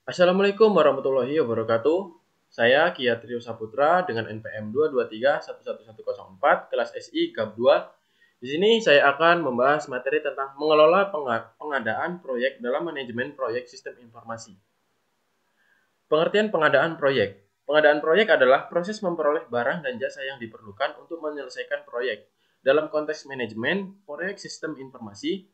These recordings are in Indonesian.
Assalamualaikum warahmatullahi wabarakatuh. Saya Kia Trio Saputra dengan NPM 223111104 kelas SI GAP 2. Di sini saya akan membahas materi tentang mengelola pengadaan proyek dalam manajemen proyek sistem informasi. Pengertian pengadaan proyek. Pengadaan proyek adalah proses memperoleh barang dan jasa yang diperlukan untuk menyelesaikan proyek. Dalam konteks manajemen proyek sistem informasi,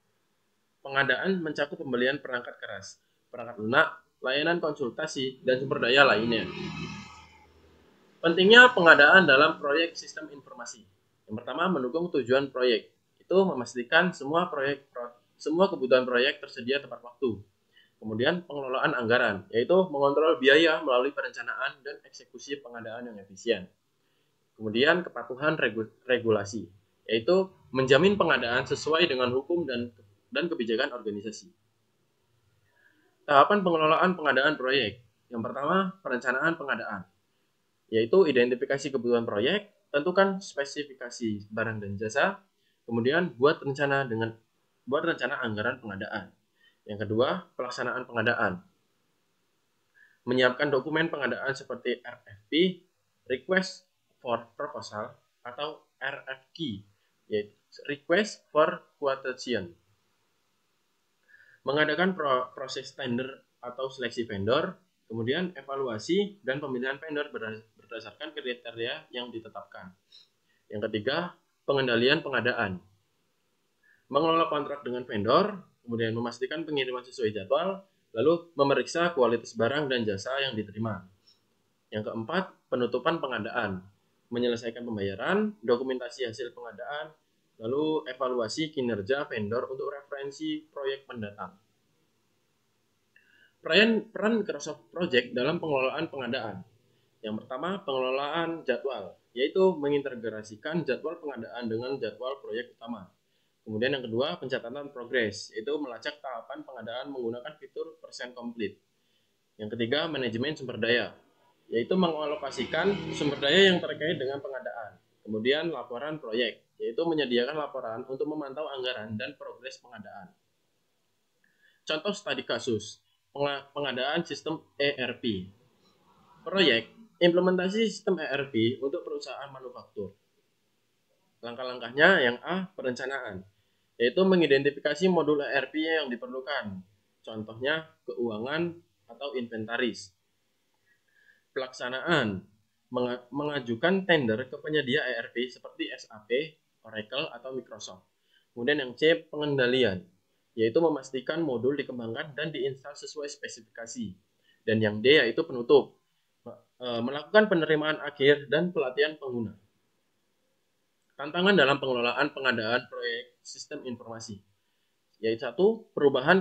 pengadaan mencakup pembelian perangkat keras, perangkat lunak, layanan konsultasi, dan sumber daya lainnya. Pentingnya pengadaan dalam proyek sistem informasi. Yang pertama, mendukung tujuan proyek. Itu memastikan semua kebutuhan proyek tersedia tepat waktu. Kemudian pengelolaan anggaran, yaitu mengontrol biaya melalui perencanaan dan eksekusi pengadaan yang efisien. Kemudian kepatuhan regulasi, yaitu menjamin pengadaan sesuai dengan hukum dan kebijakan organisasi. Tahapan pengelolaan pengadaan proyek. Yang pertama, perencanaan pengadaan, yaitu identifikasi kebutuhan proyek, tentukan spesifikasi barang dan jasa, kemudian buat rencana anggaran pengadaan. Yang kedua, pelaksanaan pengadaan. Menyiapkan dokumen pengadaan seperti RFP, Request for Proposal, atau RFQ, yaitu Request for Quotation. Mengadakan proses tender atau seleksi vendor, kemudian evaluasi dan pemilihan vendor berdasarkan kriteria yang ditetapkan. Yang ketiga, pengendalian pengadaan. Mengelola kontrak dengan vendor, kemudian memastikan pengiriman sesuai jadwal, lalu memeriksa kualitas barang dan jasa yang diterima. Yang keempat, penutupan pengadaan. Menyelesaikan pembayaran, dokumentasi hasil pengadaan, lalu evaluasi kinerja vendor untuk referensi proyek mendatang. Peran Microsoft Project dalam pengelolaan pengadaan. Yang pertama, pengelolaan jadwal, yaitu mengintegrasikan jadwal pengadaan dengan jadwal proyek utama. Kemudian yang kedua, pencatatan progres, yaitu melacak tahapan pengadaan menggunakan fitur persen complete. Yang ketiga, manajemen sumber daya, yaitu mengalokasikan sumber daya yang terkait dengan pengadaan. Kemudian laporan proyek, yaitu menyediakan laporan untuk memantau anggaran dan progres pengadaan. Contoh studi kasus, pengadaan sistem ERP. Proyek, implementasi sistem ERP untuk perusahaan manufaktur. Langkah-langkahnya yang A, perencanaan, yaitu mengidentifikasi modul ERP yang diperlukan. Contohnya keuangan atau inventaris. Pelaksanaan, mengajukan tender ke penyedia ERP seperti SAP, Oracle, atau Microsoft. Kemudian yang C, pengendalian, yaitu memastikan modul dikembangkan dan diinstal sesuai spesifikasi. Dan yang D yaitu penutup, melakukan penerimaan akhir dan pelatihan pengguna. Tantangan dalam pengelolaan pengadaan proyek sistem informasi, yaitu satu, perubahan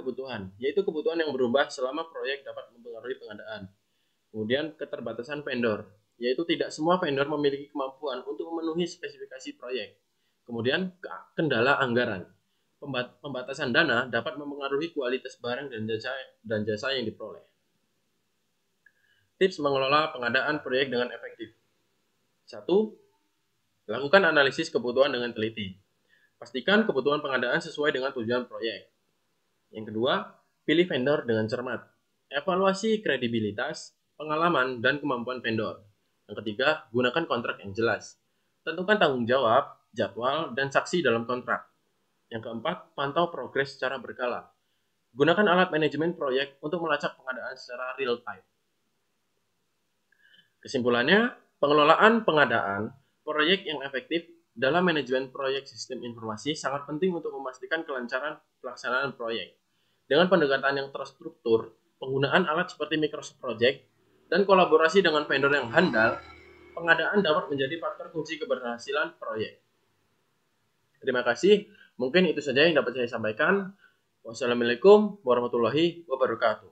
kebutuhan, yaitu kebutuhan yang berubah selama proyek dapat mempengaruhi pengadaan. Kemudian keterbatasan vendor, yaitu tidak semua vendor memiliki kemampuan untuk memenuhi spesifikasi proyek. Kemudian kendala anggaran, pembatasan dana dapat mempengaruhi kualitas barang dan jasa yang diperoleh. Tips mengelola pengadaan proyek dengan efektif. 1. Lakukan analisis kebutuhan dengan teliti. Pastikan kebutuhan pengadaan sesuai dengan tujuan proyek. Yang kedua, pilih vendor dengan cermat. Evaluasi kredibilitas, pengalaman, dan kemampuan vendor. Yang ketiga, gunakan kontrak yang jelas. Tentukan tanggung jawab, jadwal, dan saksi dalam kontrak. Yang keempat, pantau progres secara berkala. Gunakan alat manajemen proyek untuk melacak pengadaan secara real time. Kesimpulannya, pengelolaan pengadaan proyek yang efektif dalam manajemen proyek sistem informasi sangat penting untuk memastikan kelancaran pelaksanaan proyek. Dengan pendekatan yang terstruktur, penggunaan alat seperti Microsoft Project, dan kolaborasi dengan vendor yang handal, pengadaan dapat menjadi faktor kunci keberhasilan proyek. Terima kasih. Mungkin itu saja yang dapat saya sampaikan. Wassalamualaikum warahmatullahi wabarakatuh.